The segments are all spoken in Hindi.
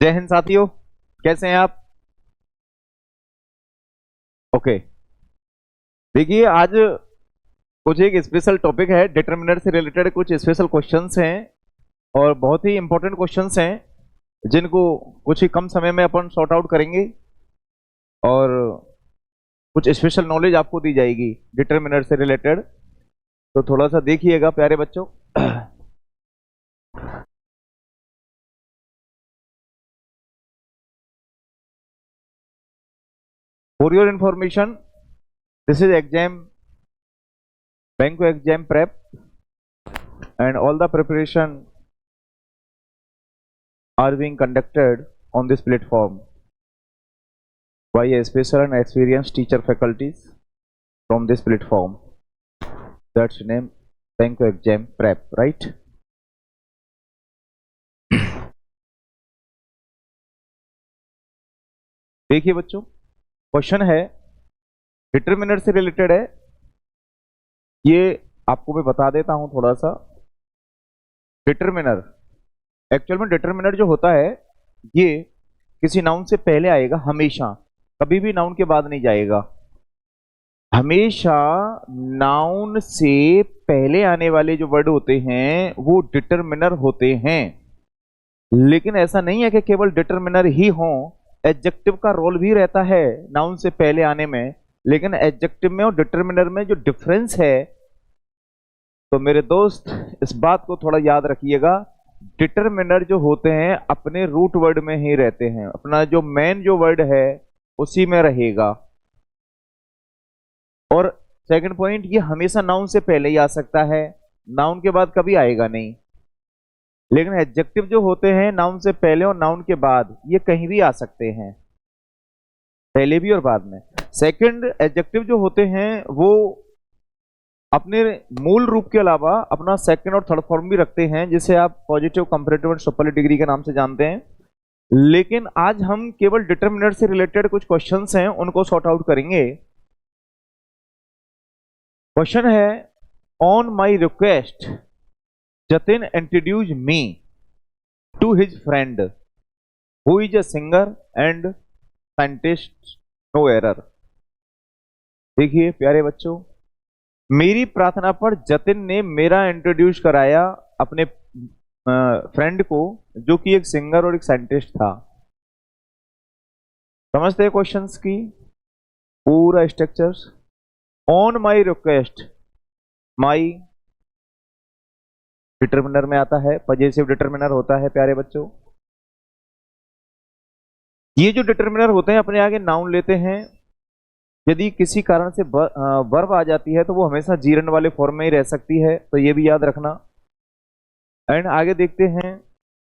जय हिंद साथियों, कैसे हैं आप? ओके, देखिए आज कुछ एक स्पेशल टॉपिक है, डिटरमिनर से रिलेटेड कुछ स्पेशल क्वेश्चंस हैं और बहुत ही इंपॉर्टेंट क्वेश्चंस हैं जिनको कुछ ही कम समय में अपन सॉर्ट आउट करेंगे और कुछ स्पेशल नॉलेज आपको दी जाएगी डिटरमिनर से रिलेटेड। तो थोड़ा सा देखिएगा प्यारे बच्चों। For your information, this is exam bank exam prep and all the preparation are being conducted on this platform by a special and experienced teacher faculties from this platform. That's name Bank exam prep, right? देखिए बच्चों, क्वेश्चन है डिटरमिनर से रिलेटेड है। ये आपको मैं बता देता हूं थोड़ा सा। डिटरमिनर, एक्चुअल में डिटरमिनर जो होता है ये किसी नाउन से पहले आएगा हमेशा, कभी भी नाउन के बाद नहीं जाएगा। हमेशा नाउन से पहले आने वाले जो वर्ड होते हैं वो डिटरमिनर होते हैं। लेकिन ऐसा नहीं है कि केवल डिटरमिनर ही हो, एडजेक्टिव का रोल भी रहता है नाउन से पहले आने में। लेकिन एडजेक्टिव में और डिटरमिनर में जो डिफरेंस है, तो मेरे दोस्त इस बात को थोड़ा याद रखिएगा। डिटरमिनर जो होते हैं अपने रूट वर्ड में ही रहते हैं, अपना जो मेन जो वर्ड है उसी में रहेगा। और सेकंड पॉइंट, ये हमेशा नाउन से पहले ही आ सकता है, नाउन के बाद कभी आएगा नहीं। लेकिन एडजेक्टिव जो होते हैं नाउन से पहले और नाउन के बाद ये कहीं भी आ सकते हैं, पहले भी और बाद में। सेकंड, एडजेक्टिव जो होते हैं वो अपने मूल रूप के अलावा अपना सेकंड और थर्ड फॉर्म भी रखते हैं, जिसे आप पॉजिटिव, कंपैरेटिव और सुपरलेटिव डिग्री के नाम से जानते हैं। लेकिन आज हम केवल डिटरमिनर से रिलेटेड कुछ क्वेश्चंस हैं उनको सॉर्ट आउट करेंगे। क्वेश्चन है, on my request Jatin introduce me to his friend who is a singer and scientist, no error. देखिए प्यारे बच्चों, मेरी प्रार्थना पर जतिन ने मेरा इंट्रोड्यूस कराया अपने फ्रेंड को जो कि एक सिंगर और एक साइंटिस्ट था। समझते हैं क्वेश्चंस की पूरा structures. On my request, my determiner में आता है, पजेसिव डिटरमिनर होता है प्यारे बच्चों। ये जो डिटरमिनर होते हैं अपने आगे नाउन लेते हैं। यदि किसी कारण से वर्ब आ जाती है तो वो हमेशा जीरन वाले फॉर्म में ही रह सकती है, तो ये भी याद रखना। एंड आगे देखते हैं,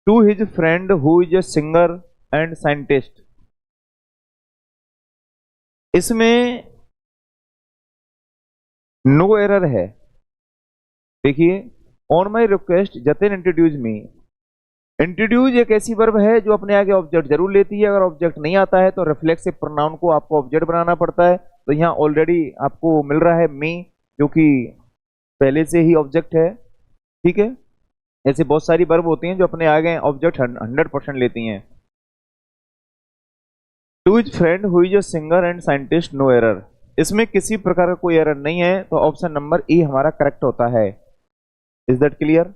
to his friend who is a singer and scientist. इसमें नो एरर है। देखिए, on my request Jatin introduce me. Introduce एक ऐसी वर्ब है जो अपने आगे ऑब्जेक्ट जरूर लेती है। अगर ऑब्जेक्ट नहीं आता है तो रिफ्लेक्सिव प्रोनाउन को आपको ऑब्जेक्ट बनाना पड़ता है। तो यहाँ ऑलरेडी आपको मिल रहा है मी, जो कि पहले से ही ऑब्जेक्ट है। ठीक है, ऐसे बहुत सारी वर्ब होती हैं जो अपने आगे ऑब्जेक्ट 100% लेती हैं। To his friend who is a singer and scientist, no error. इसमें किसी प्रकार का कोई एरर नहीं है, तो ऑप्शन नंबर ई हमारा करेक्ट होता है। Is that clear?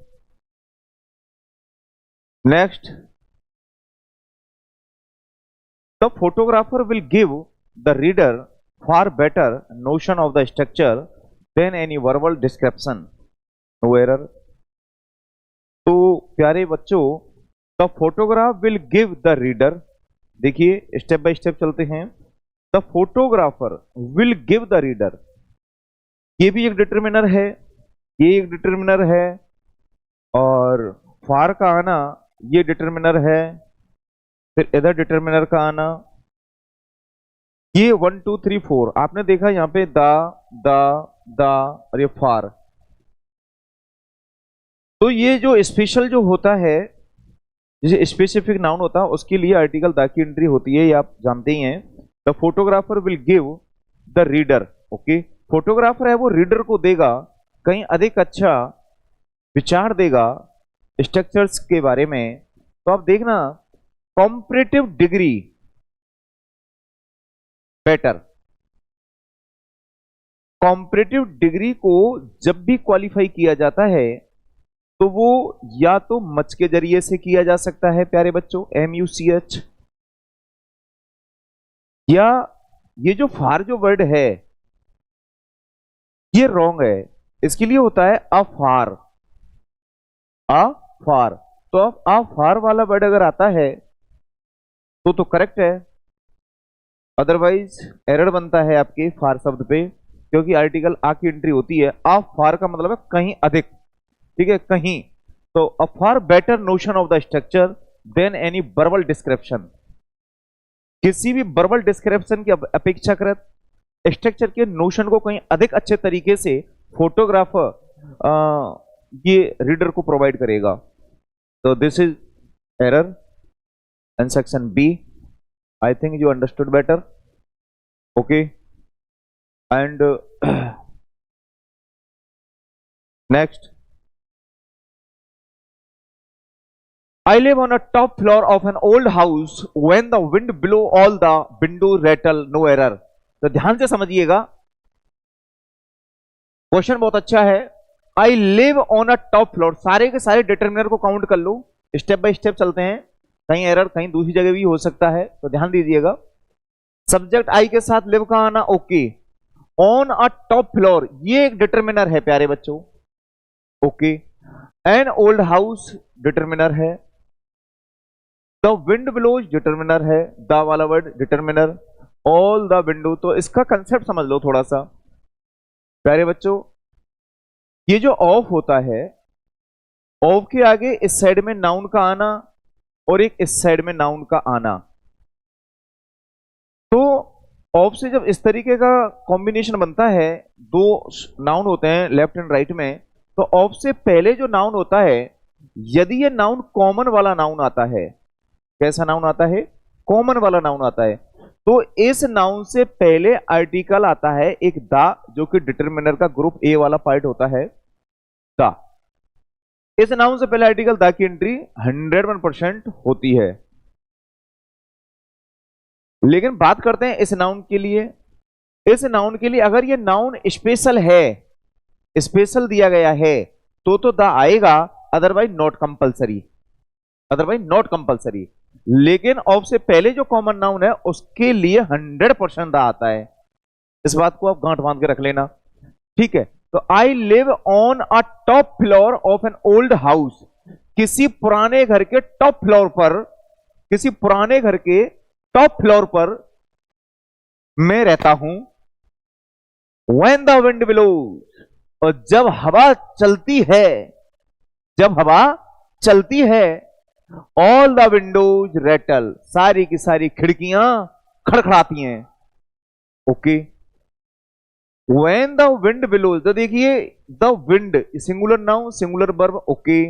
Next, the photographer will give the reader far better notion of the structure than any verbal description. No error. तो प्यारे बच्चों, the photograph will give the reader, देखिए स्टेप बाय स्टेप चलते हैं। The photographer will give the reader, ये भी एक डिटरमिनर है, ये एक डिटरमिनर है, और फार का आना ये डिटरमिनर है। फिर इधर डिटरमिनर का आना, ये 1 2 3 4 आपने देखा यहाँ पे द और ये फार। तो ये जो स्पेशल जो होता है, जैसे स्पेसिफिक नाउन होता है, उसके लिए आर्टिकल द की एंट्री होती है, ये आप जानते ही हैं। The photographer will give the reader, okay. Photographer है वो रीडर को देगा कहीं अधिक अच्छा विचार देगा स्ट्रक्चर्स के बारे में। तो आप देखना comparative degree better. Comparative degree को जब भी क्वालिफाई किया जाता है तो वो या तो मच के जरिए से किया जा सकता है प्यारे बच्चों, MUCH, या ये जो फार जो वर्ड है ये रॉन्ग है, इसके लिए होता है अफार। अफार, तो अब अफार वाला वर्ड अगर आता है तो करेक्ट है, अदरवाइज एरर बनता है आपके फार शब्द पे, क्योंकि आर्टिकल आ की एंट्री होती है। अफार का मतलब है कहीं अधिक, ठीक है, कहीं। तो a far better notion of the structure than any verbal description, किसी भी वर्बल डिस्क्रिप्शन की अपेक्षाकृत स्ट्रक्चर के नोशन को कहीं अधिक अच्छे तरीके से फोटोग्राफर ये रीडर को प्रोवाइड करेगा। तो this is error and section B. I think you understood better, okay. And next, I live on a top floor of an old house. When the wind blow, all the windows rattle. No error. तो ध्यान से समझिएगा, क्वेश्चन बहुत अच्छा है। I live on a top floor, सारे के सारे डिटरमिनर को काउंट कर लो, स्टेप बाय स्टेप चलते हैं, कहीं एरर कहीं दूसरी जगह भी हो सकता है, तो ध्यान दीजिएगा। सब्जेक्ट आई के साथ लिव का आना, okay. On a top floor, ये एक डिटरमिनर है प्यारे बच्चों, okay. An old house determiner है। द विंड ब्लोज डिटरमिनर है, द वाला word determiner. All the window, तो इसका कंसेप्ट समझ लो थोड़ा सा प्यारे बच्चों। ये जो ऑफ होता है, ऑफ के आगे इस साइड में नाउन का आना और एक इस साइड में नाउन का आना, तो ऑफ से जब इस तरीके का कॉम्बिनेशन बनता है, दो नाउन होते हैं लेफ्ट एंड राइट में, तो ऑफ से पहले जो नाउन होता है, यदि ये नाउन कॉमन वाला नाउन आता है, कैसा नाउन आता है, कॉमन वाला नाउन आता है, तो इस नाउन से पहले आर्टिकल आता है एक द, जो कि डिटरमिनर का ग्रुप ए वाला पार्ट होता है, द। इस नाउन से पहले आर्टिकल द की एंट्री 101% होती है। लेकिन बात करते हैं इस नाउन के लिए। इस नाउन के लिए अगर ये नाउन स्पेशल है, स्पेशल दिया गया है, तो द आएगा, otherwise not compulsory, otherwise not compulsory. लेकिन ऑफ से पहले जो कॉमन नाउन है उसके लिए 100% द आता है। इस बात को आप गांठ बांध के रख लेना, ठीक है। तो I live on a top floor of an old house, किसी पुराने घर के टॉप फ्लोर पर, किसी पुराने घर के टॉप फ्लोर पर मैं रहता हूं। When the wind blows, और जब हवा चलती है, जब हवा चलती है, ऑल द विंडोज रेटल, सारी की सारी खिड़कियां खड़खड़ाती हैं, okay. When the wind blows, तो देखिए the wind singular noun singular verb, okay.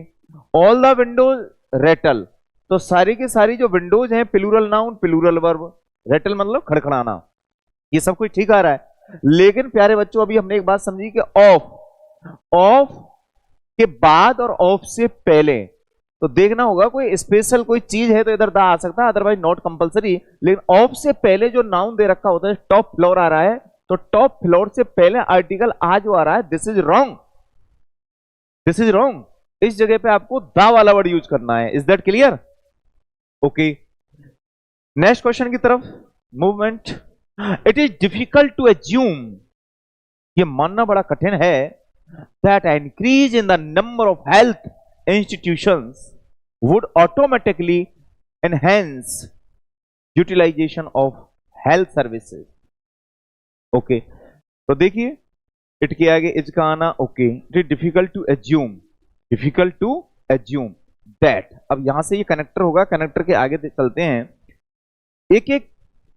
All the windows rattle, तो सारी की सारी जो विंडोज हैं plural noun plural verb, rattle मतलब खड़खड़ाना, ये सब कुछ ठीक आ रहा है। लेकिन प्यारे बच्चों अभी हमने एक बात समझी कि ऑफ, ऑफ के बाद और ऑफ से पहले, तो देखना होगा कोई स्पेशल कोई चीज है तो इधर दा आ सकता है, अदरवाइज नॉट कंपलसरी। लेकिन ऑफ से पहले जो नाउन दे रखा होता है, टॉप फ्लोर आ रहा है, तो टॉप फ्लोर से पहले आर्टिकल आ जो आ रहा है, this is wrong, this is wrong. इस जगह पे आपको दा वाला वर्ड यूज करना है। Is that clear? Okay, next question की तरफ movement. It is difficult to assume, ये मानना बड़ा कठिन है, that increase in the number of health institutions would automatically enhance utilisation of health services. Okay, तो देखिए इट के आगे इज का आना, okay. It is difficult to assume, difficult to assume that. अब यहां से ये कनेक्टर होगा, कनेक्टर के आगे चलते हैं, एक एक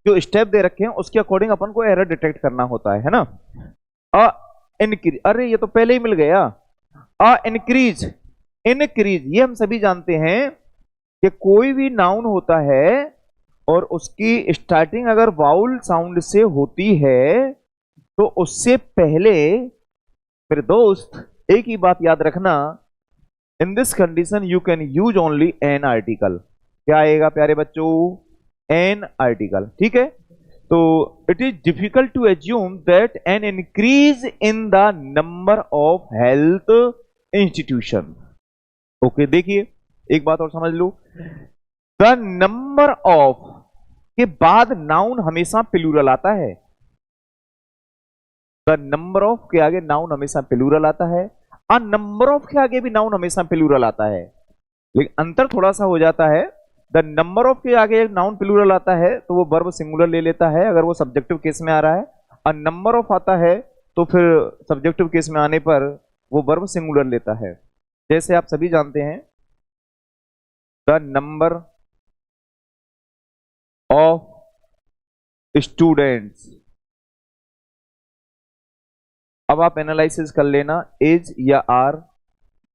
जो स्टेप दे रखे हैं उसके अकॉर्डिंग अपन को एरर डिटेक्ट करना होता है ना। इंक्रीज, अरे ये तो पहले ही मिल गया। इंक्रीज, इनक्रीज, ये हम सभी जानते हैं कि कोई भी नाउन होता है और उसकी स्टार्टिंग अगर वाउल साउंड से होती है तो उससे पहले, मेरे दोस्त एक ही बात याद रखना, in this condition you can use only an article. क्या आएगा प्यारे बच्चों? An article. ठीक है, तो it is difficult to assume that an increase in the number of health institution. Okay, देखिए एक बात और समझ लो, द नंबर ऑफ के बाद नाउन हमेशा प्लूरल आता है। द नंबर ऑफ के आगे नाउन हमेशा प्लूरल आता है, अ नंबर ऑफ के आगे भी नाउन हमेशा प्लूरल आता है, लेकिन अंतर थोड़ा सा हो जाता है। द नंबर ऑफ के आगे एक नाउन प्लूरल आता है तो वो वर्ब सिंगुलर ले लेता है अगर वो सब्जेक्टिव केस में आ रहा है, अ नंबर ऑफ आता है तो फिर सब्जेक्टिव केस में आने पर वो वर्ब सिंगुलर लेता है। जैसे आप सभी जानते हैं, द नंबर ऑफ स्टूडेंट्स। अब आप एनालिसिस कर लेना, एज या आर,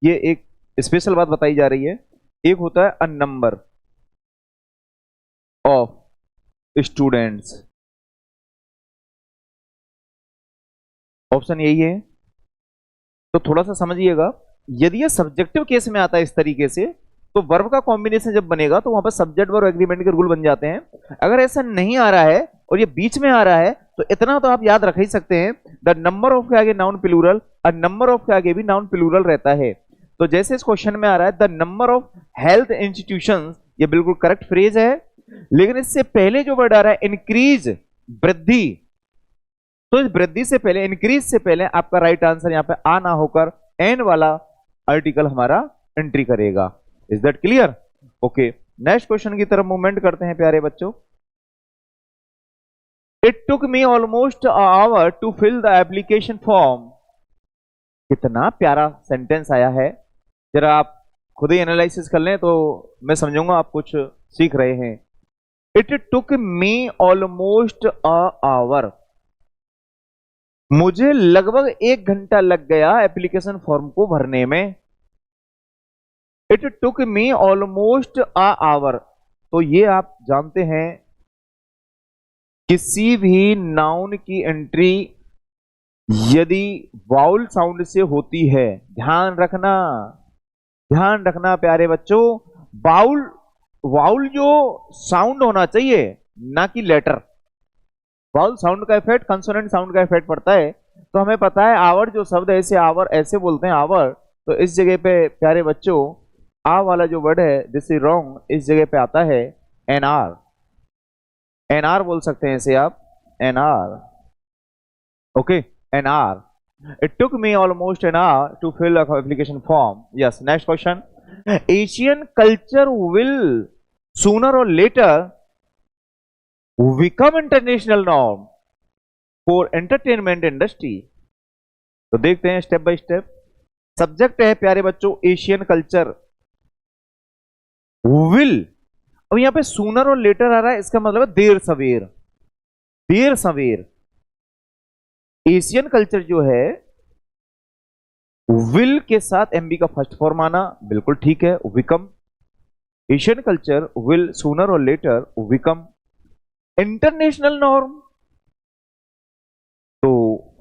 ये एक स्पेशल बात बताई जा रही है। एक होता है अ नंबर ऑफ स्टूडेंट्स, ऑप्शन यही है। तो थोड़ा सा समझिएगा, यदि ये सब्जेक्टिव केस में आता है इस तरीके से तो वर्ब का कॉम्बिनेशन जब बनेगा तो वहां पर सब्जेक्ट वर्ब एग्रीमेंट के रूल बन जाते हैं। अगर ऐसा नहीं आ रहा है और ये बीच में आ रहा है तो इतना तो आप याद रख ही सकते हैं, द नंबर ऑफ के आगे noun plural, a number of के आगे भी नाउन प्लूरल रहता है। तो जैसे इस क्वेश्चन में आ रहा है the number of health institutions, ये बिल्कुल करेक्ट फ्रेज है, लेकिन इससे पहले जो वर्ड आ रहा है इंक्रीज, वृद्धि, तो इस वृद्धि से पहले, इंक्रीज से पहले आपका राइट आंसर यहां पे आ ना होकर एन वाला आर्टिकल हमारा एंट्री करेगा। Is that clear? Okay, next question की तरफ मूवमेंट करते हैं प्यारे बच्चों। It took me almost hour to fill the application form. कितना प्यारा सेंटेंस आया है, जरा आप खुद ही एनालिसिस कर लें तो मैं समझूंगा आप कुछ सीख रहे हैं। It took me almost a hour, मुझे लगभग 1 घंटा लग गया एप्लीकेशन फॉर्म को भरने में। It took me almost a hour, तो ये आप जानते हैं किसी भी नाउन की एंट्री यदि वाउल साउंड से होती है, ध्यान रखना, ध्यान रखना प्यारे बच्चों, वाउल, वाउल जो साउंड होना चाहिए ना कि लेटर। वाउल साउंड का इफेक्ट कंसोनेंट साउंड का इफेक्ट पड़ता है। तो हमें पता है आवर जो शब्द है, ऐसे आवर ऐसे बोलते हैं आवर, तो इस जगह पे प्यारे बच्चों आ वाला जो वर्ड है दिस इज रॉन्ग, इस जगह पे आता है एन आर। एन आर बोल सकते हैं इसे आप, an hour. Okay, an hour. It took me almost an hour to fill application form. Yes, next question. Asian culture will sooner or later become international norm for entertainment industry। तो देखते हैं स्टेप बाय स्टेप। सब्जेक्ट है प्यारे बच्चों एशियन कल्चर, विल, अब यहां पे सूनर और लेटर आ रहा है, इसका मतलब है देर सवेर, देर सवेर। एशियन कल्चर जो है विल के साथ एमबी का फर्स्ट फॉर्म आना बिल्कुल ठीक है, become. Asian culture will sooner or later become international norm. तो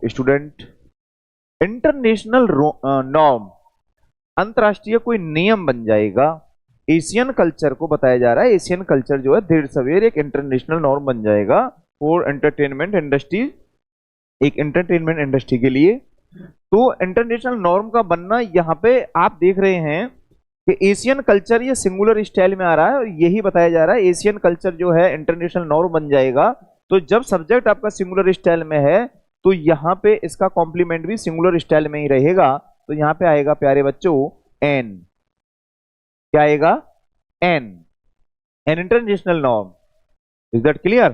स्टूडेंट, इंटरनेशनल नॉर्म, अंतरराष्ट्रीय कोई नियम बन जाएगा। एशियन कल्चर को बताया जा रहा है, एशियन कल्चर जो है देर सवेर एक इंटरनेशनल नॉर्म बन जाएगा फॉर एंटरटेनमेंट इंडस्ट्री, एक एंटरटेनमेंट इंडस्ट्री के लिए। तो इंटरनेशनल नॉर्म का बनना, यहां पे आप देख रहे हैं कि एशियन कल्चर ये सिंगुलर स्टाइल में आ रहा है और यही बताया जा रहा है एशियन कल्चर जो है इंटरनेशनल नॉर्म बन जाएगा। तो जब सब्जेक्ट आपका सिंगुलर स्टाइल में है तो यहां पे इसका कॉम्प्लीमेंट भी सिंगुलर स्टाइल में ही रहेगा। तो यहां पे आएगा प्यारे बच्चों एन, क्या आएगा? An, an international norm. Is that clear?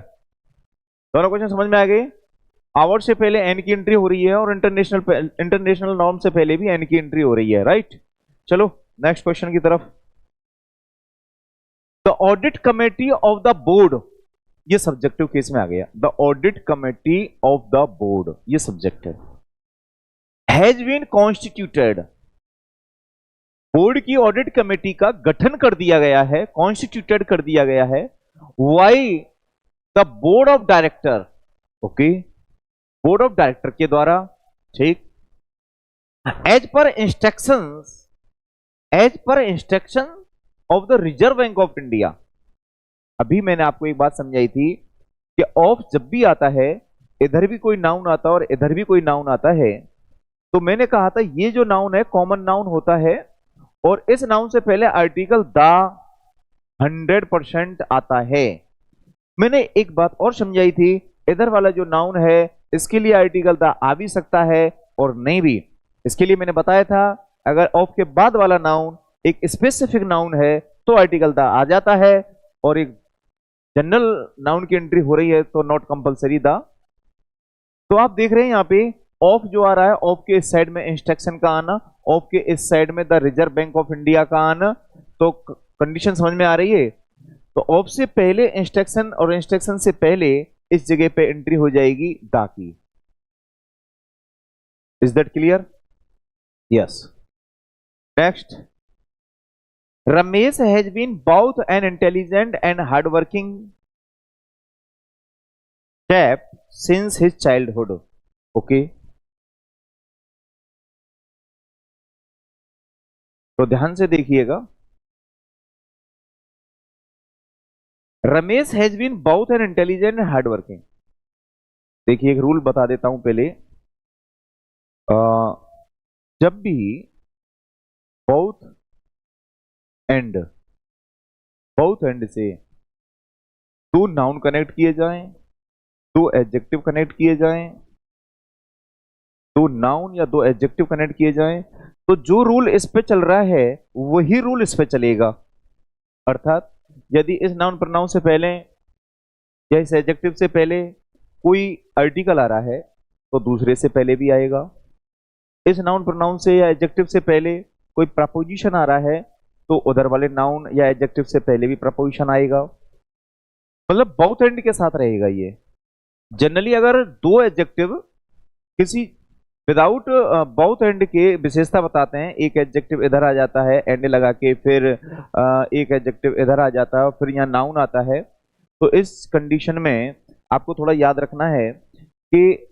दोनों क्वेश्चन समझ में आ गए? आवर से पहले एन की एंट्री हो रही है और इंटरनेशनल नॉर्म से पहले भी एन की एंट्री हो रही है, राइट? चलो नेक्स्ट क्वेश्चन की तरफ। The audit committee of the board, ये सब्जेक्टिव केस में आ गया। The audit committee of the board, ये सब्जेक्ट है, हैज बीन कॉन्स्टिट्यूटेड, बोर्ड की ऑडिट कमेटी का गठन कर दिया गया है, कॉन्स्टिट्यूटेड कर दिया गया है। By the board of director, okay, board of director के द्वारा, ठीक। As per instructions, as per instruction of the Reserve Bank of India, अभी मैंने आपको एक बात समझाई थी कि ऑफ जब भी आता है, इधर भी कोई नाउन आता है और इधर भी कोई नाउन आता है, तो मैंने कहा था ये जो नाउन है कॉमन नाउन होता है और इस नाउन से पहले आर्टिकल द 100% आता है। मैंने एक बात और समझाई थी, इधर वाला जो नाउन है इसके लिए आर्टिकल द आ भी सकता है और नहीं भी। इसके लिए मैंने बताया था अगर ऑफ के बाद वाला नाउन एक स्पेसिफिक नाउन है तो आर्टिकल द आ जाता है, और एक जनरल नाउन की एंट्री हो रही है तो नॉट कंपलसरी द। तो आप देख रहे हैं यहाँ पे ऑफ जो आ रहा है, ऑफ के इस साइड में इंस्ट्रक्शन का आना, ऑफ के इस साइड में the Reserve Bank of India का आना, तो कंडीशन समझ में आ रही है। तो ऑफ से पहले इंस्ट्रक्शन और इंस्ट्रक्शन से पहले इस जगह पे एंट्री हो जाएगी दा की। Is that clear? Yes. Next, Ramesh has been both an intelligent and hardworking chap since his childhood. Okay, तो ध्यान से देखिएगा, Ramesh has been both an intelligent and hardworking. देखिए एक रूल बता देता हूं पहले, जब भी both एंड से दो नाउन कनेक्ट किए जाएं, दो एडजेक्टिव कनेक्ट किए जाएं, दो नाउन या दो एडजेक्टिव कनेक्ट किए जाएं, तो जो रूल इस पे चल रहा है वही रूल इस पे चलेगा। अर्थात यदि इस नाउन प्रोनाउन से पहले या इस एडजेक्टिव से पहले कोई आर्टिकल आ रहा है तो दूसरे से पहले भी आएगा। इस नाउन प्रोनाउन से या एडजेक्टिव से पहले कोई प्रपोजिशन आ रहा है तो उधर वाले नाउन या एडजेक्टिव से पहले भी प्रपोजिशन आएगा। मतलब बाउथ एंड के साथ रहेगा ये। जनरली अगर दो एडजेक्टिव किसी विदाउट बाउथ एंड के विशेषता बताते हैं, एक एडजेक्टिव इधर आ जाता है एंड लगा के, फिर एक एडजेक्टिव इधर आ जाता है, फिर यहाँ नाउन आता है, तो इस कंडीशन में आपको थोड़ा याद रखना है कि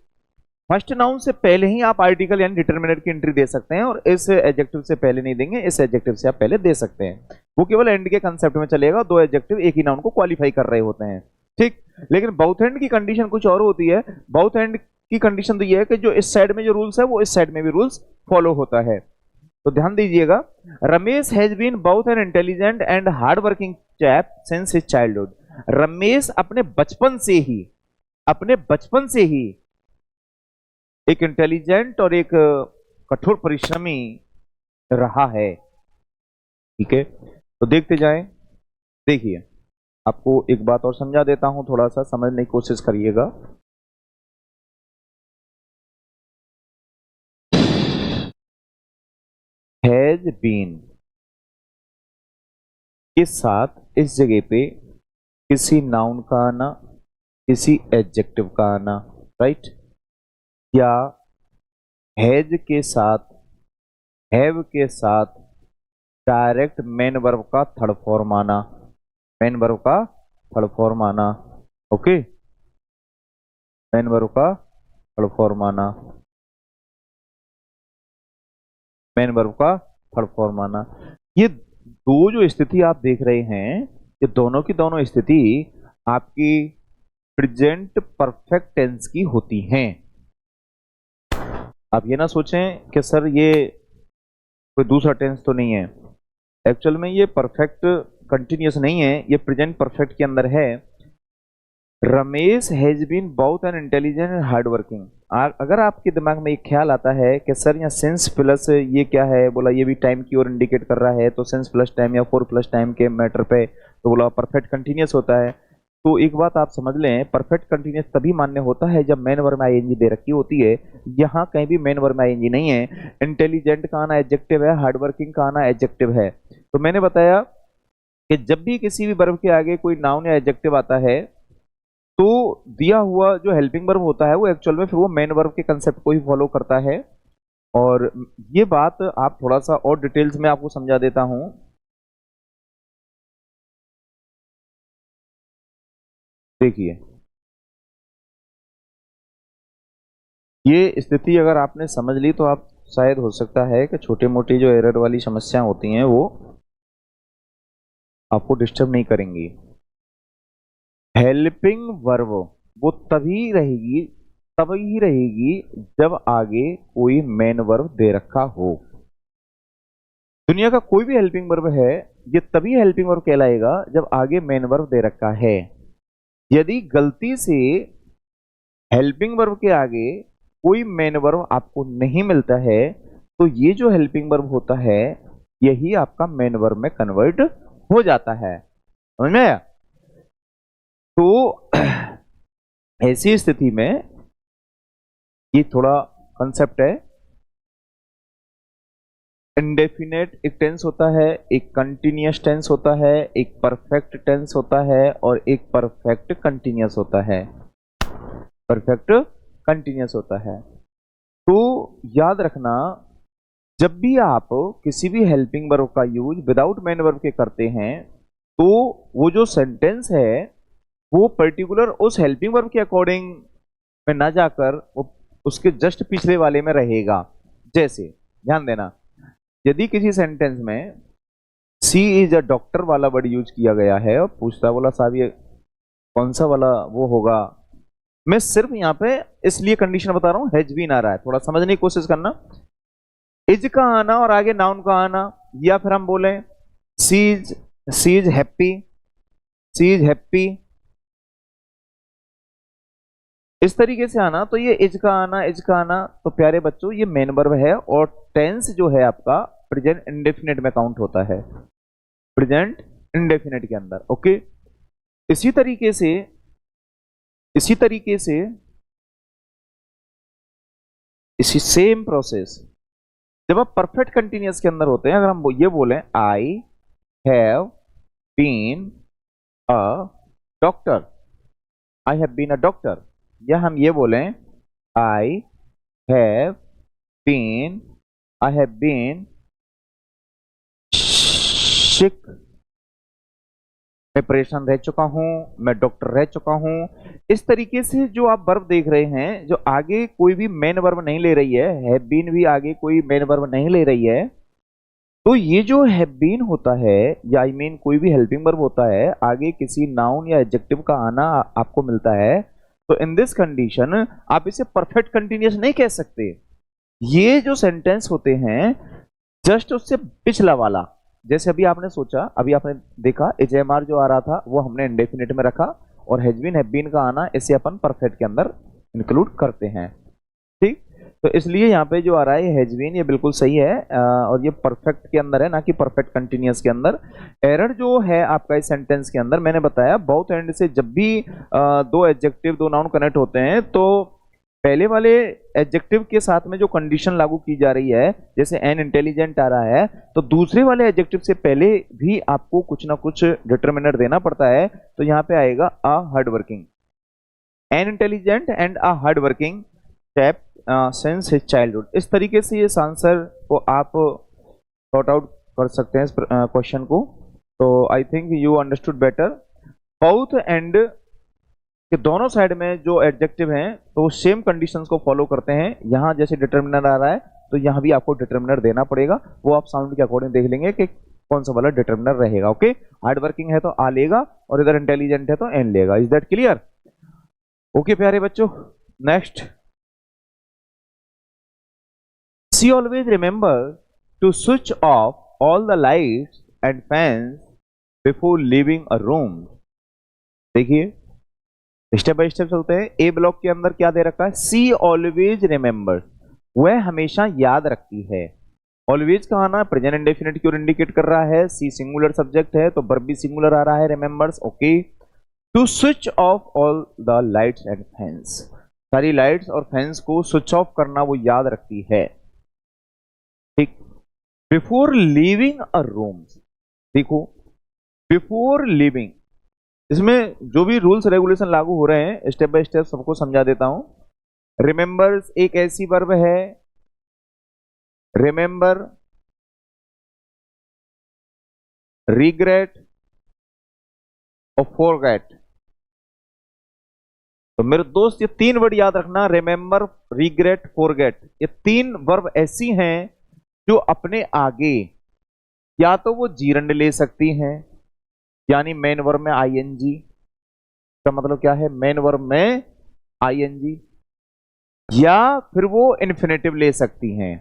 फर्स्ट नाउन से पहले ही आप आर्टिकल यानी डिटरमिनर की एंट्री दे सकते हैं और इस एडजेक्टिव से पहले नहीं देंगे, इस एडजेक्टिव से आप पहले दे सकते हैं। वो केवल एंड के कंसेप्ट में चलेगा, दो एडजेक्टिव एक ही नाउन को क्वालिफाई कर रहे होते हैं, ठीक। लेकिन बाउथ एंड की कंडीशन कुछ और होती है। बाउथ एंड की कंडीशन तो ये है कि जो इस साइड में जो रूल्स है वो इस साइड में भी रूल्स फॉलो होता है। तो ध्यान दीजिएगा, Ramesh has been both an intelligent and hard working chap since his childhood. Ramesh अपने बचपन से ही एक इंटेलिजेंट और एक कठोर परिश्रमी रहा है, ठीक है। तो देखते जाएं। देखिए आपको एक बात और समझा देता हूं, थोड़ा सा समझने की कोशिश करिएगा। हैज बीन के साथ इस जगह पे किसी नाउन का आना, किसी एडजेक्टिव का आना, राइट, या हैज के साथ, हैव के साथ डायरेक्ट मेन वर्ब का थर्ड फॉर्म आना, मेन वर्ब का थर्ड फॉर्म आना, ओके, मेन वर्ब का थर्ड फॉर्म आना, मेन वर्ब का थर्ड फॉर्म आना। ये दो जो स्थिति आप देख रहे हैं, ये दोनों की दोनों स्थिति आपकी प्रेजेंट परफेक्ट टेंस की होती हैं। आप ये ना सोचें कि सर ये कोई दूसरा टेंस तो नहीं है। एक्चुअल में ये परफेक्ट कंटिन्यूस नहीं है, ये प्रेजेंट परफेक्ट के अंदर है। Ramesh has been both an intelligent and hard working. अगर आपके दिमाग में एक ख्याल आता है कि सर यहाँ सेंस प्लस ये क्या है, बोला ये भी टाइम की ओर इंडिकेट कर रहा है, तो सेंस प्लस टाइम या फोर प्लस टाइम के मैटर पे तो बोला परफेक्ट कंटिन्यूस होता है। तो एक बात आप समझ लें, परफेक्ट कंटिन्यूस तभी मान्य होता है जब मेन वर्ब में आईएनजी दे रखी होती है। यहाँ कहीं भी मेन वर्ब में आईएनजी नहीं है। इंटेलिजेंट का आना एडजेक्टिव है, हार्ड वर्किंग का आना एडजेक्टिव है। तो मैंने बताया कि जब भी किसी भी वर्ब के आगे कोई नाउन या एडजेक्टिव आता है तो दिया हुआ जो हेल्पिंग वर्ब होता है वो एक्चुअल में फिर वो मेन वर्ब के कंसेप्ट को ही फॉलो करता है। और ये बात आप थोड़ा सा और डिटेल्स में आपको समझा देता हूं। देखिए ये स्थिति अगर आपने समझ ली तो आप शायद हो सकता है कि छोटी मोटी जो एरर वाली समस्या होती हैं वो आपको डिस्टर्ब नहीं करेंगी। हेल्पिंग वर्ब वो तभी रहेगी जब आगे कोई मेन वर्ब दे रखा हो। दुनिया का कोई भी हेल्पिंग वर्ब है, ये तभी हेल्पिंग वर्ब कहलाएगा जब आगे मेन वर्ब दे रखा है। यदि गलती से हेल्पिंग वर्ब के आगे कोई मेन वर्ब आपको नहीं मिलता है, तो ये जो हेल्पिंग वर्ब होता है यही आपका मेन वर्ब में कन्वर्ट हो जाता है। समझ में आया? तो ऐसी स्थिति में ये थोड़ा कंसेप्ट है। इंडेफिनेट एक टेंस होता है, एक कंटिन्यूअस टेंस होता है, एक परफेक्ट टेंस होता है और एक परफेक्ट कंटिन्यूअस होता है। परफेक्ट कंटिन्यूअस होता है। तो याद रखना, जब भी आप किसी भी हेल्पिंग वर्ब का यूज विदाउट मेन वर्ब के करते हैं, तो वो जो सेंटेंस है वो पर्टिकुलर उस हेल्पिंग वर्ब के अकॉर्डिंग में ना जाकर वो उसके जस्ट पिछले वाले में रहेगा। जैसे ध्यान देना, यदि किसी सेंटेंस में सी इज अ डॉक्टर वाला वर्ड यूज किया गया है और पूछता बोला साहब ये कौन सा वाला वो होगा, मैं सिर्फ यहाँ पे इसलिए कंडीशन बता रहा हूँ, हैज बीन आ रहा है, थोड़ा समझने की कोशिश करना। इज का आना और आगे नाउन का आना, या फिर हम बोले she is happy, she is happy, इस तरीके से आना, तो ये इज का आना तो प्यारे बच्चों ये मेन वर्ब है और टेंस जो है आपका प्रेजेंट इंडेफिनिट में काउंट होता है, प्रेजेंट इंडेफिनिट के अंदर। ओके, इसी तरीके से इसी सेम प्रोसेस जब आप परफेक्ट कंटिन्यूअस के अंदर होते हैं, अगर हम ये बोलें I have been a doctor, I have been a doctor, या हम ये बोलें आई हैव बीन सिक, मैं परेशान रह चुका हूं, मैं डॉक्टर रह चुका हूं। इस तरीके से जो आप वर्ब देख रहे हैं, जो आगे कोई भी मेन वर्ब नहीं ले रही है, हैव बीन भी आगे कोई मेन वर्ब नहीं ले रही है, तो ये जो हैव बीन होता है या आई मीन कोई भी हेल्पिंग वर्ब होता है, आगे किसी नाउन या एडजेक्टिव का आना आपको मिलता है, तो इन दिस कंडीशन आप इसे परफेक्ट कंटिन्यूअस नहीं कह सकते। ये जो सेंटेंस होते हैं जस्ट उससे पिछला वाला, जैसे अभी आपने सोचा, अभी आपने देखा एचएमआर जो आ रहा था वो हमने इंडेफिनिट में रखा और हैव बीन का आना इसे अपन परफेक्ट के अंदर इंक्लूड करते हैं। ठीक, तो इसलिए यहाँ पे जो आ रहा है हैज बीन, ये बिल्कुल सही है और ये परफेक्ट के अंदर है, ना कि परफेक्ट कंटिन्यूअस के अंदर। एरर जो है आपका इस सेंटेंस के अंदर, मैंने बताया बोथ एंड से जब भी दो एडजेक्टिव दो नाउन कनेक्ट होते हैं, तो पहले वाले एडजेक्टिव के साथ में जो कंडीशन लागू की जा रही है, जैसे एन इंटेलिजेंट आ रहा है, तो दूसरे वाले एडजेक्टिव से पहले भी आपको कुछ ना कुछ डिटरमिनर देना पड़ता है। तो यहाँ पे आएगा a hard working, N intelligent and a hard working step since his childhood. इस तरीके से इस आंसर को आप सॉर्ट आउट कर सकते हैं इस क्वेश्चन को। तो आई think you understood better. Both and कि दोनों साइड में जो एडजेक्टिव हैं तो सेम कंडीशंस को फॉलो करते हैं। यहां जैसे डिटरमिनर आ रहा है तो यहां भी आपको डिटरमिनर देना पड़ेगा, वो आप साउंड के अकॉर्डिंग देख लेंगे कि कौन सा वाला डिटरमिनर रहेगा। ओके, हार्ड वर्किंग है तो आ लेगा और इधर इंटेलिजेंट है तो एन लेगा। Is that clear? ओके प्यारे बच्चों, next, she always remember to switch off all the lights and fans before leaving a room. देखिए स्टेप बाय स्टेप चलते हैं। ए ब्लॉक के अंदर क्या दे रखा है? सी ऑलवेज रिमेंबर, वह हमेशा याद रखती है। ऑलवेज का आना प्रेजेंट इंडेफिनिट की ओर इंडिकेट कर रहा है। सी सिंगुलर सब्जेक्ट है तो वर्ब भी सिंगुलर आ रहा है, remembers. Okay, to switch off all the lights and fans, सारी लाइट्स और फैंस को स्विच ऑफ करना वो याद रखती है। ठीक, बिफोर लिविंग अ रूम, देखो बिफोर लिविंग, इसमें जो भी रूल्स रेगुलेशन लागू हो रहे हैं स्टेप बाय स्टेप सबको समझा देता हूं। रिमेंबर्स एक ऐसी वर्ब है, रिमेंबर, रिग्रेट और फॉरगेट। तो मेरे दोस्त ये तीन वर्ड याद रखना, रिमेंबर, रिग्रेट, फॉरगेट। ये तीन वर्ब ऐसी हैं जो अपने आगे या तो वो जीरंड ले सकती हैं, यानी मेन वर्ब में आईएनजी, का मतलब क्या है, मेन वर्ब में आईएनजी, या फिर वो इन्फिनेटिव ले सकती हैं,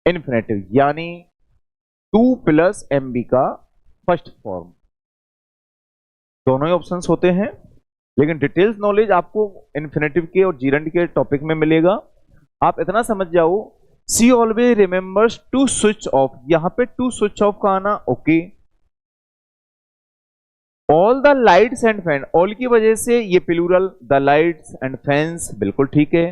इन्फिनेटिव यानी 2 + MB का फर्स्ट फॉर्म। दोनों ही ऑप्शंस होते हैं, लेकिन डिटेल्स नॉलेज आपको इन्फिनेटिव के और जीरेंड के टॉपिक में मिलेगा। आप इतना समझ जाओ, she always remembers to switch off, यहां पे टू स्विच ऑफ का आना okay. All the lights and fan, all की वजह से ये plural, the lights and fans बिल्कुल ठीक है।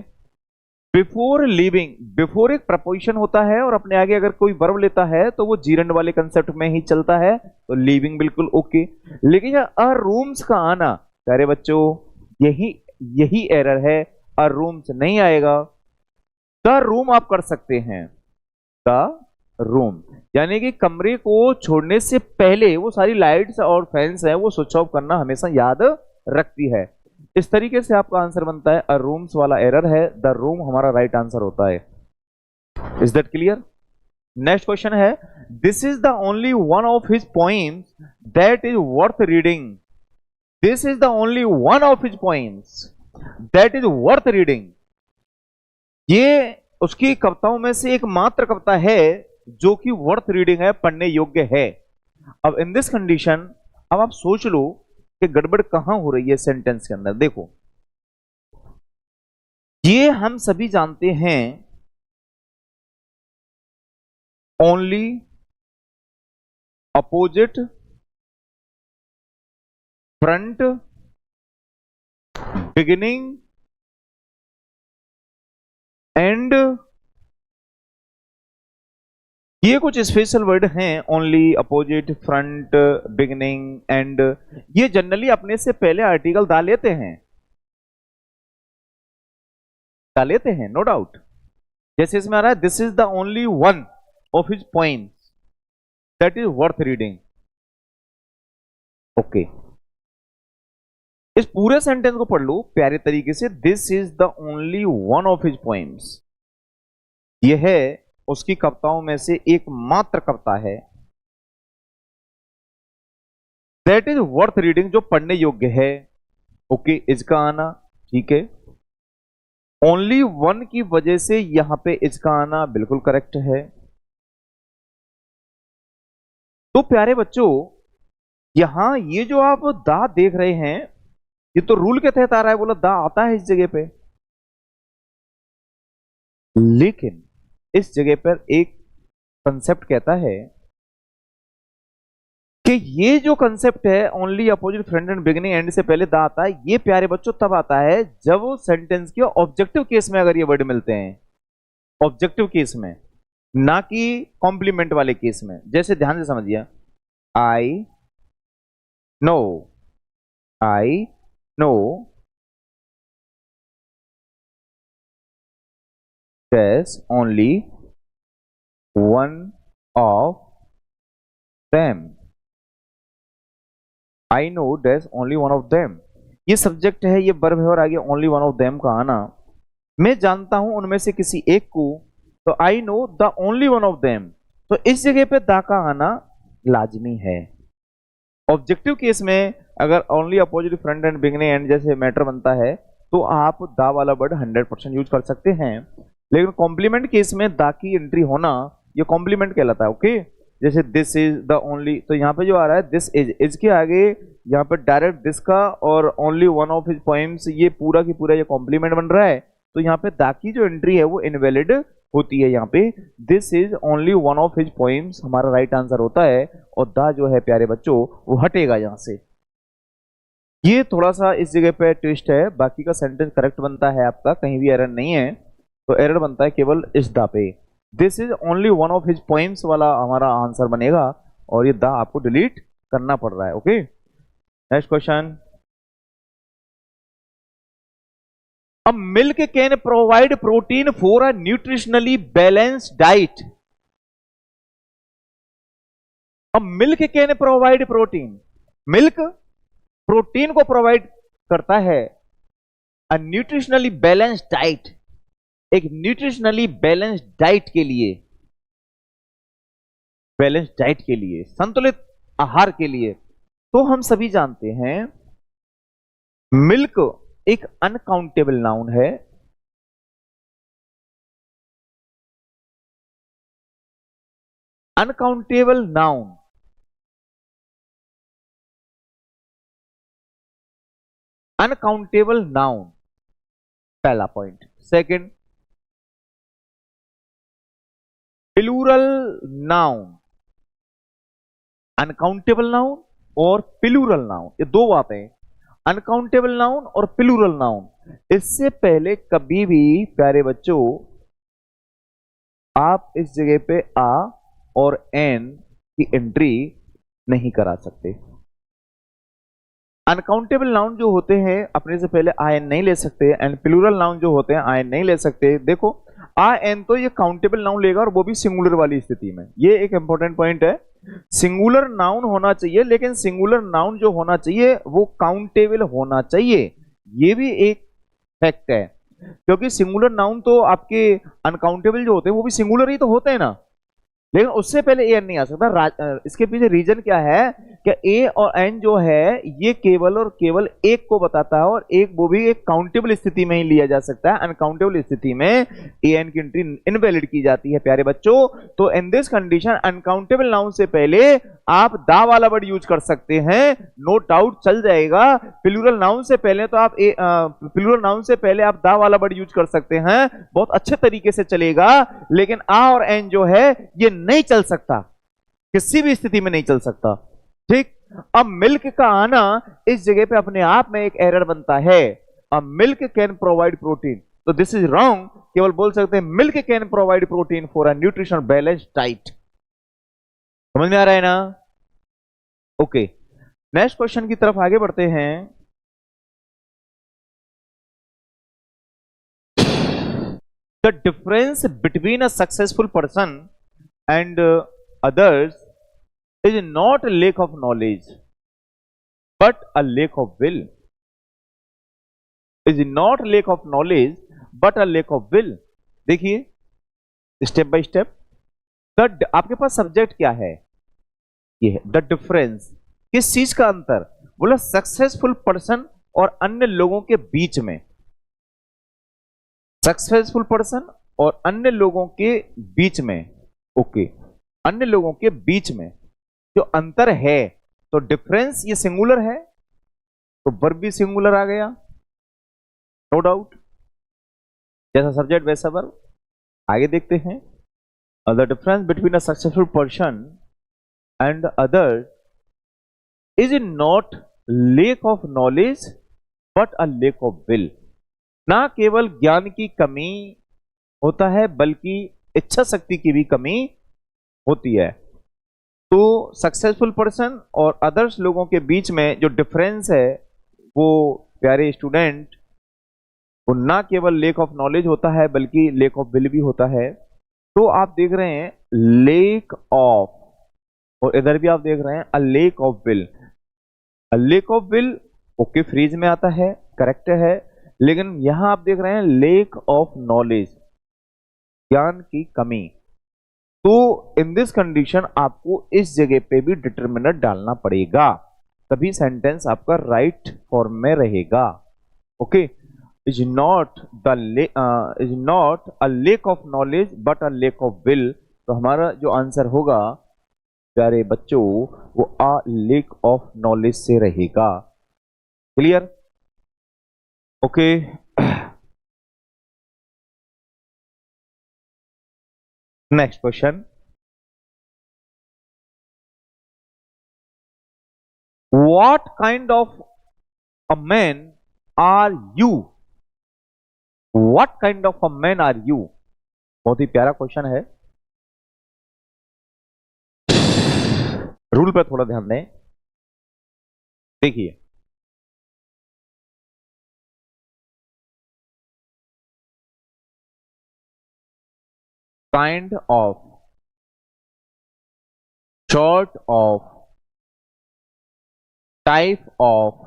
बिफोर लिविंग, बिफोर एक प्रपोजिशन होता है और अपने आगे अगर कोई वर्ब लेता है तो वो जीरेंड वाले कंसेप्ट में ही चलता है, तो लिविंग बिल्कुल ओके। लेकिन अ रूम्स का आना, प्यारे बच्चों यही यही एरर है, अ रूम्स नहीं आएगा। द रूम आप कर सकते हैं, द रूम, यानी कि कमरे को छोड़ने से पहले वो सारी लाइट्स और फैंस है वो स्विच ऑफ करना हमेशा याद रखती है। इस तरीके से आपका आंसर बनता है, अ रूम्स वाला एरर है, द रूम हमारा राइट आंसर होता है। Is that clear? Next question है, this is the only one of his poems that is worth reading. This is the only one of his poems that is worth reading. ये उसकी कविताओं में से एक मात्र कविता है जो कि वर्थ रीडिंग है, पढ़ने योग्य है। अब इन दिस कंडीशन, अब आप सोच लो कि गड़बड़ कहां हो रही है सेंटेंस के अंदर। देखो, ये हम सभी जानते हैं, only, opposite, front, beginning and, ये कुछ स्पेशल वर्ड हैं, only, opposite, front, beginning and. ये जनरली अपने से पहले आर्टिकल डाल लेते हैं, नो डाउट। जैसे इसमें आ रहा है, this is the only one of his points that is worth reading. Okay, इस पूरे सेंटेंस को पढ़ लो प्यारे तरीके से, this is the only one of his poems, यह है उसकी कविताओं में से एक मात्र कविता है, दैट इज वर्थ रीडिंग, जो पढ़ने योग्य है। ओके, इसका आना ठीक है, ओनली वन की वजह से यहां पे इसका आना बिल्कुल करेक्ट है। तो प्यारे बच्चों, यहां ये जो आप दा देख रहे हैं, ये तो रूल के तहत आ रहा है, बोला दा आता है इस जगह पे, लेकिन इस जगह पर एक कंसेप्ट कहता है कि ये जो कंसेप्ट है, only, opposite, front end beginning and से पहले दा आता है, ये प्यारे बच्चों तब आता है जब सेंटेंस के ऑब्जेक्टिव केस में अगर ये वर्ड मिलते हैं, ऑब्जेक्टिव केस में, ना कि कॉम्प्लीमेंट वाले केस में। जैसे ध्यान से समझिए, I know, I know there's only one of them, I know there's only one of them। ये सब्जेक्ट है, ये वर्ब है, और आगे ओनली वन ऑफ देम का आना, मैं जानता हूं उनमें से किसी एक को, तो I know the only one of them, तो इस जगह पे दा का आना लाजमी है। ऑब्जेक्टिव केस में अगर only, opposite, front end beginning and जैसे मैटर बनता है, तो आप दा वाला वर्ड 100% यूज कर सकते हैं, लेकिन कॉम्प्लीमेंट केस में दा की एंट्री होना ये कॉम्प्लीमेंट कहलाता है। ओके, जैसे दिस इज द ओनली, तो यहाँ पे जो आ रहा है दिस इज के आगे यहाँ पे डायरेक्ट दिस का और only one of his poems, ये पूरा की पूरा ये कॉम्प्लीमेंट बन रहा है, तो यहाँ पे दा की जो एंट्री है वो इनवैलिड होती है। यहाँ पे this is only one of his poems हमारा राइट आंसर होता है, और दा जो है प्यारे बच्चों वो हटेगा यहाँ से। ये थोड़ा सा इस जगह पे ट्विस्ट है, बाकी का सेंटेंस करेक्ट बनता है आपका, कहीं भी एरर नहीं है, तो एरर बनता है केवल इस दा पे। This is only one of his poems वाला हमारा आंसर बनेगा, और ये दा आपको डिलीट करना पड़ रहा है। Okay, next question, a milk can provide protein for a nutritionally balanced diet. A milk can provide protein, milk protein को प्रोवाइड करता है, अ न्यूट्रिशनली बैलेंस्ड डाइट, एक न्यूट्रिशनली बैलेंस्ड डाइट के लिए, बैलेंस्ड डाइट के लिए, संतुलित आहार के लिए तो हम सभी जानते हैं मिल्क एक अनकाउंटेबल नाउन है। अनकाउंटेबल नाउन, अनकाउंटेबल नाउन, पहला point. Second, plural noun, uncountable noun और प्लूरल नाउन, ये दो बातें, अनकाउंटेबल नाउन और प्लूरल नाउन। इससे पहले कभी भी प्यारे बच्चों आप इस जगह पे आ और एन की एंट्री नहीं करा सकते। अनकाउंटेबल नाउन जो होते हैं अपने से पहले आई एन नहीं ले सकते, एंड प्लूरल नाउन जो होते हैं आई एन नहीं ले सकते। देखो आई एन तो ये काउंटेबल नाउन लेगा और वो भी सिंगुलर वाली स्थिति में, ये एक इंपॉर्टेंट पॉइंट है। सिंगुलर नाउन होना चाहिए, लेकिन सिंगुलर नाउन जो होना चाहिए वो काउंटेबल होना चाहिए, ये भी एक फैक्ट है। क्योंकि सिंगुलर नाउन तो आपके अनकाउंटेबल जो होते हैं वो भी सिंगुलर ही तो होते हैं ना, लेकिन उससे पहले ए एन नहीं आ सकता। इसके पीछे रीजन क्या है कि ए और एन जो है ये केवल और केवल एक को बताता है, और एक वो भी एक काउंटेबल स्थिति में ही लिया जा सकता है। अनकाउंटेबल स्थिति में ए एन की एंट्री इनवैलिड की जाती है प्यारे बच्चों। तो इन दिस कंडीशन अनकाउंटेबल नाउन से पहले आप दा वाला वर्ड यूज कर सकते हैं, नो डाउट चल जाएगा। प्लूरल नाउन से पहले तो आप प्लूरल नाउन से पहले आप दा वाला वर्ड यूज कर सकते हैं, बहुत अच्छे तरीके से चलेगा। लेकिन आ और एन जो है ये नहीं चल सकता, किसी भी स्थिति में नहीं चल सकता। ठीक, अब मिल्क का आना इस जगह पे अपने आप में एक एरर बनता है। अब मिल्क कैन प्रोवाइड प्रोटीन, तो दिस इज रॉन्ग। केवल बोल सकते हैं milk can provide protein for a nutritional balance diet. समझ में आ रहा है ना? ओके, नेक्स्ट क्वेश्चन की तरफ आगे बढ़ते हैं। The difference between a successful person and others is not a lack of knowledge but a lack of will, is not lack of knowledge but a lack of will। देखिए स्टेप बाय स्टेप, द आपके पास सब्जेक्ट क्या है, ये है द डिफरेंस, किस चीज का अंतर, बोला सक्सेसफुल पर्सन और अन्य लोगों के बीच में। सक्सेसफुल पर्सन और अन्य लोगों के बीच में, ओके, अन्य लोगों के बीच में जो अंतर है, तो डिफरेंस ये सिंगुलर है तो वर्ब भी सिंगुलर आ गया, नो डाउट, जैसा सब्जेक्ट वैसा वर्ब। आगे देखते हैं, the difference between a successful person and other is not lake of knowledge but a lack of will. ना केवल ज्ञान की कमी होता है बल्कि इच्छा शक्ति की भी कमी होती है। तो सक्सेसफुल पर्सन और अदर्स लोगों के बीच में जो डिफरेंस है वो प्यारे स्टूडेंट, वो ना केवल लेक ऑफ नॉलेज होता है बल्कि लेक ऑफ विल भी होता है। तो आप देख रहे हैं लेक ऑफ, और इधर भी आप देख रहे हैं a lack of will. A lack of will okay phrase में आता है, करेक्ट है, लेकिन यहां आप देख रहे हैं लेक ऑफ नॉलेज, ज्ञान की कमी। तो इन दिस कंडीशन आपको इस जगह पे भी डिटरमिनर डालना पड़ेगा, तभी सेंटेंस आपका राइट फॉर्म में रहेगा। Okay, is not is not a lack of knowledge but a lack of will. तो हमारा जो आंसर होगा प्यारे बच्चों वो अ लेक ऑफ नॉलेज से रहेगा। Clear? Okay, next question, what kind of a man are you? What kind of a man are you? बहुत ही प्यारा क्वेश्चन है, रूल पर थोड़ा ध्यान दें। देखिए kind of, short of, type of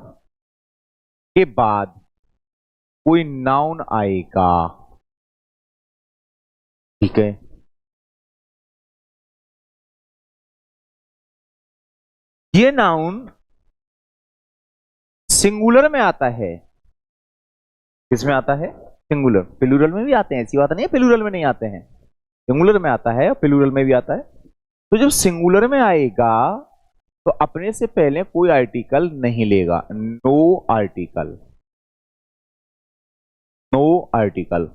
के बाद कोई नाउन आएगा, ठीक है? ये नाउन सिंगुलर में आता है, किसमें आता है? सिंगुलर। प्लूरल में भी आते हैं, ऐसी बात नहीं है प्लूरल में नहीं आते हैं, सिंगुलर में आता है और प्लूरल में भी आता है। तो जब सिंगुलर में आएगा तो अपने से पहले कोई आर्टिकल नहीं लेगा, नो आर्टिकल, नो आर्टिकल।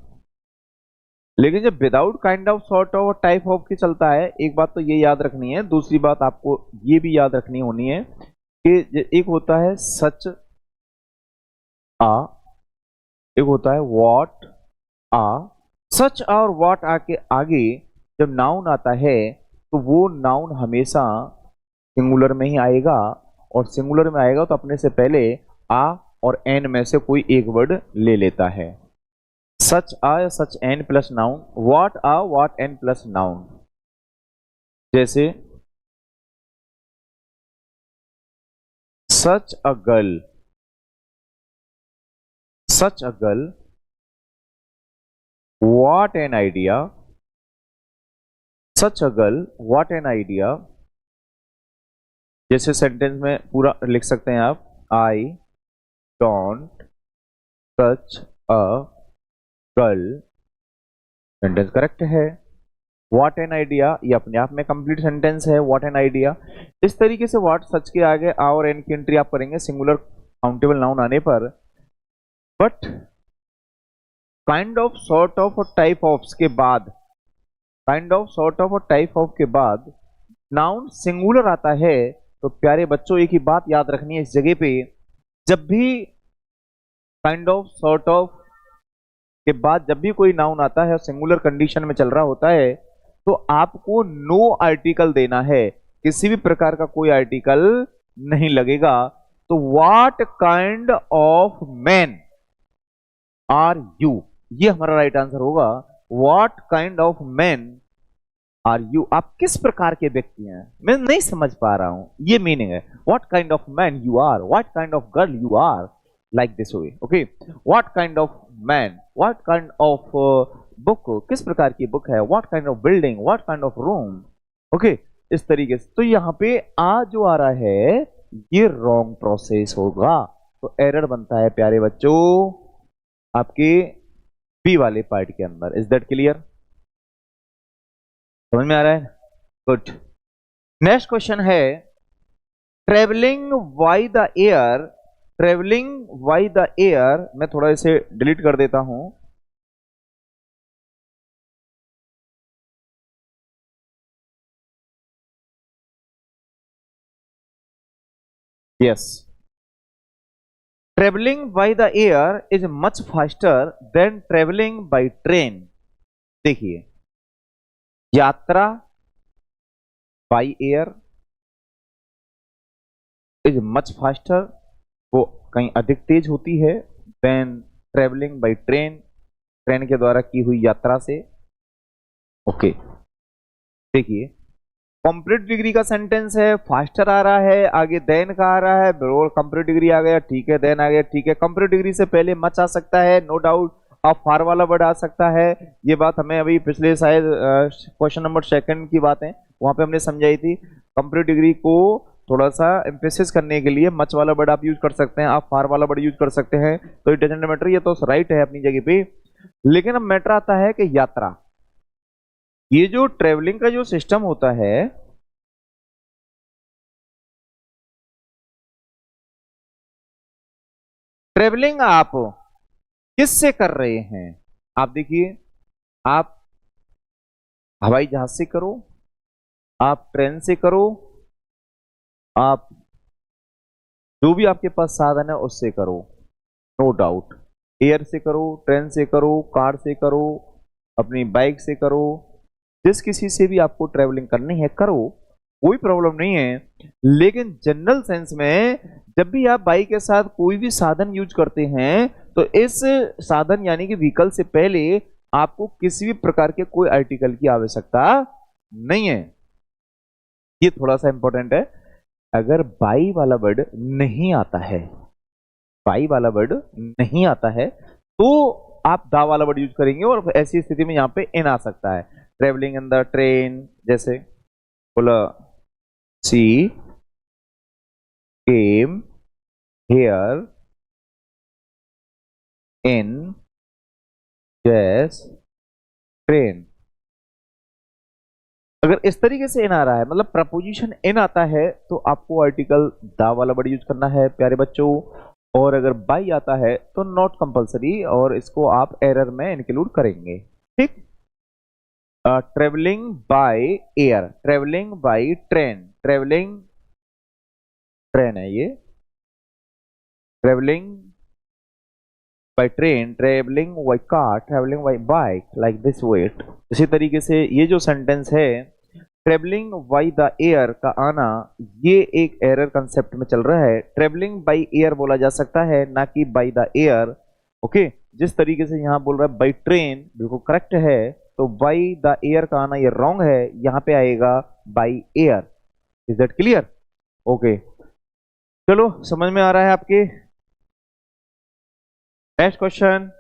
लेकिन जब without kind of sort of type of की चलता है, एक बात तो ये याद रखनी है, दूसरी बात आपको ये भी याद रखनी होनी है कि एक होता है सच आ, एक होता है व्हाट आ। सच और व्हाट आ के आगे जब नाउन आता है तो वो नाउन हमेशा सिंगुलर में ही आएगा, और सिंगुलर में आएगा तो अपने से पहले आ और एन में से कोई एक वर्ड ले लेता है। सच आ या such an plus noun, what a what an plus noun. जैसे such a girl, such a girl, what an idea, such a girl what an idea. जैसे सेंटेंस में पूरा लिख सकते हैं आप, I don't such a girl, sentence correct है। व्हाट एन आइडिया ये अपने आप में कंप्लीट सेंटेंस है, व्हाट एन आइडिया। इस तरीके से व्हाट सच के आगे आ और एन की एंट्री आप करेंगे सिंगुलर काउंटेबल नाउन आने पर। But kind of sort of और टाइप ऑफ के बाद, काइंड ऑफ सॉर्ट ऑफ और टाइप ऑफ के बाद नाउन सिंगुलर आता है तो प्यारे बच्चों एक ही बात याद रखनी है इस जगह पे, जब भी काइंड ऑफ सॉर्ट ऑफ के बाद जब भी कोई नाउन आता है सिंगुलर कंडीशन में चल रहा होता है तो आपको नो आर्टिकल देना है, किसी भी प्रकार का कोई आर्टिकल नहीं लगेगा। तो what kind of man are you, ये हमारा राइट आंसर होगा। What kind of man are you, आप किस प्रकार के व्यक्ति हैं, मैं नहीं समझ पा रहा हूं, ये मीनिंग है। What kind of man you are, what kind of girl you are, like this way. Okay, what kind of man, what kind of book, किस प्रकार की बुक है, what kind of building, what kind of room. Okay, इस तरीके से। तो यहां पे आ जो आ रहा है ये रॉन्ग प्रोसेस होगा, तो एरर बनता है प्यारे बच्चों आपके बी वाले पार्ट के अंदर। Is that clear? समझ में आ रहा है? गुड। नेक्स्ट क्वेश्चन है travelling by the air, travelling by the air, मैं थोड़ा इसे डिलीट कर देता हूं। Yes, travelling by the air is much faster than travelling by train. देखिए, यात्रा by air is much faster, वो कहीं अधिक तेज होती है, than travelling by train, train के द्वारा की हुई यात्रा से। ओके, देखिए कंप्लीट डिग्री का सेंटेंस है, फास्टर आ रहा है, आगे देन का आ रहा है, कंप्लीट डिग्री आ गया, ठीक है, देन आ गया, ठीक है। कंप्लीट डिग्री से पहले मच आ सकता है, नो डाउट, अब फार वाला वर्ड आ सकता है। ये बात हमें अभी पिछले शायद क्वेश्चन नंबर 2 की बात है, वहां पे हमने समझाई थी। कंप्लीट डिग्री को थोड़ा सा एम्फेसिस करने के लिए मच वाला वर्ड आप यूज कर सकते हैं, आप फार वाला वर्ड यूज कर सकते हैं, तो इट डजंट मैटर, ये तो राइट है अपनी जगह पे। लेकिन अब मैटर आता है कि यात्रा, ये जो ट्रेवलिंग का जो सिस्टम होता है, ट्रेवलिंग आप किससे कर रहे हैं? आप देखिए, आप हवाई जहाज से करो, आप ट्रेन से करो, आप जो भी आपके पास साधन है उससे करो, नो डाउट। एयर से करो, ट्रेन से करो, कार से करो, अपनी बाइक से करो, जिस किसी से भी आपको ट्रेवलिंग करनी है करो, कोई प्रॉब्लम नहीं है। लेकिन जनरल सेंस में जब भी आप बाइक के साथ कोई भी साधन यूज करते हैं तो इस साधन यानी कि व्हीकल से पहले आपको किसी भी प्रकार के कोई आर्टिकल की आवश्यकता नहीं है। ये थोड़ा सा इंपॉर्टेंट है। अगर बाई वाला वर्ड नहीं आता है, बाई वाला वर्ड नहीं आता है तो आप दा वाला वर्ड यूज करेंगे, और ऐसी स्थिति में यहां पे इन आ सकता है। ट्रेवलिंग इन द ट्रेन, जैसे बोला सी केम हेयर इन जैस ट्रेन। अगर इस तरीके से इन आ रहा है, मतलब प्रपोजिशन इन आता है, तो आपको आर्टिकल द वाला वर्ड यूज करना है प्यारे बच्चों। और अगर बाई आता है तो नॉट कंपलसरी, और इसको आप एरर में इंक्लूड करेंगे। ठीक। Travelling by air, travelling by train, travelling train है ये, travelling by train, travelling by car, travelling by bike, like this wait. इसी तरीके से ये जो सेंटेंस है, ट्रेवलिंग बाय द एयर का आना, ये एक एरर कंसेप्ट में चल रहा है। ट्रेवलिंग बाय एयर बोला जा सकता है, ना कि बाय द एयर। ओके, जिस तरीके से यहाँ बोल रहा है बाय ट्रेन, बिल्कुल करेक्ट है, तो बाय द एयर का आना ये रॉन्ग है, यहाँ पे आएगा bye air. Is that clear? Okay, चलो समझ में आ रहा है आपके। Next question,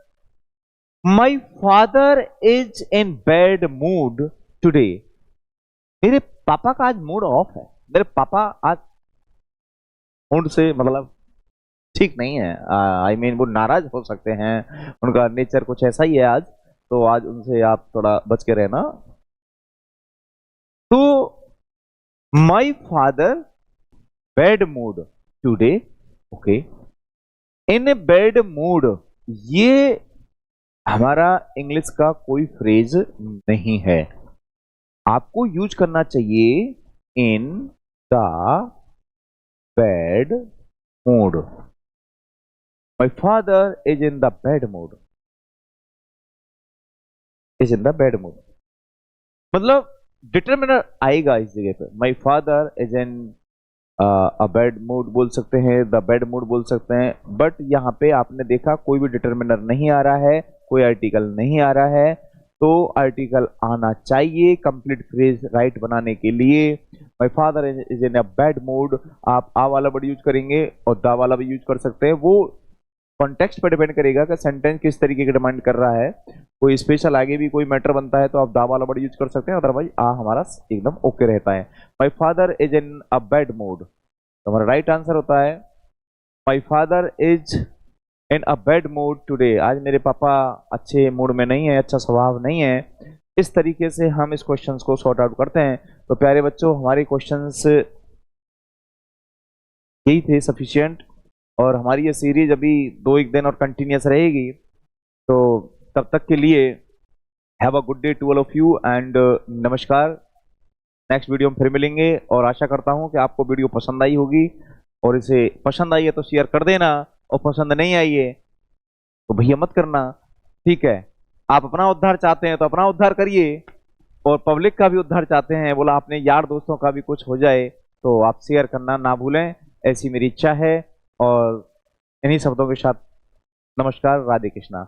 my father is in bad mood today. मेरे पापा का आज मूड ऑफ है, मेरे पापा आज मूड से मतलब ठीक नहीं है। आई मीन वो नाराज हो सकते हैं, उनका नेचर कुछ ऐसा ही है आज, तो आज उनसे आप थोड़ा बच के रहना। तो my father bad mood today. Okay, in bad mood, ये हमारा इंग्लिश का कोई फ्रेज नहीं है। आपको यूज करना चाहिए in the bad mood. My father is in the bad mood, is in the bad mood, मतलब डिटरमिनर आएगा इस जगह पे। My father is in a bad mood बोल सकते हैं, द बैड मूड बोल सकते हैं, बट यहाँ पे आपने देखा कोई भी डिटरमिनर नहीं आ रहा है, कोई आर्टिकल नहीं आ रहा है, तो आर्टिकल आना चाहिए कंप्लीट फ्रेज राइट बनाने के लिए। My father is in a bad mood, आप आ वाला वर्ड यूज करेंगे और दा वाला भी यूज कर सकते हैं। वो कॉन्टेक्स्ट पे डिपेंड करेगा कि सेंटेंस किस तरीके की डिमांड कर रहा है। कोई स्पेशल आगे भी कोई मैटर बनता है तो आप दा वाला वर्ड यूज कर सकते हैं, अदरवाइज आ हमारा एकदम ओके रहता है। My father is in a bad mood, तो हमारा राइट आंसर होता है my father is in a bad mood today. आज मेरे पापा अच्छे मूड में नहीं है, अच्छा स्वभाव नहीं है। इस तरीके से हम इस क्वेश्चंस को सॉर्ट आउट करते हैं। तो प्यारे बच्चों, हमारे क्वेश्चंस यही थे सफिशिएंट, और हमारी ये सीरीज अभी 2-1 दिन और कंटिन्यूस रहेगी। तो तब तक के लिए have a good day to all of you and नमस्कार। नेक्स्ट वीडियो में फिर मिलेंगे, और आशा करता हूं कि आपको वीडियो पसंद आई होगी, और इसे पसंद आई है तो शेयर कर देना, और पसंद नहीं आई है तो भैया मत करना। ठीक है, आप अपना उद्धार चाहते हैं तो अपना उद्धार करिए, और पब्लिक का भी उद्धार चाहते हैं, बोला अपने यार दोस्तों का भी कुछ हो जाए, तो आप शेयर करना ना भूलें, ऐसी मेरी इच्छा है। और इन्हीं शब्दों के साथ नमस्कार, राधे कृष्णा।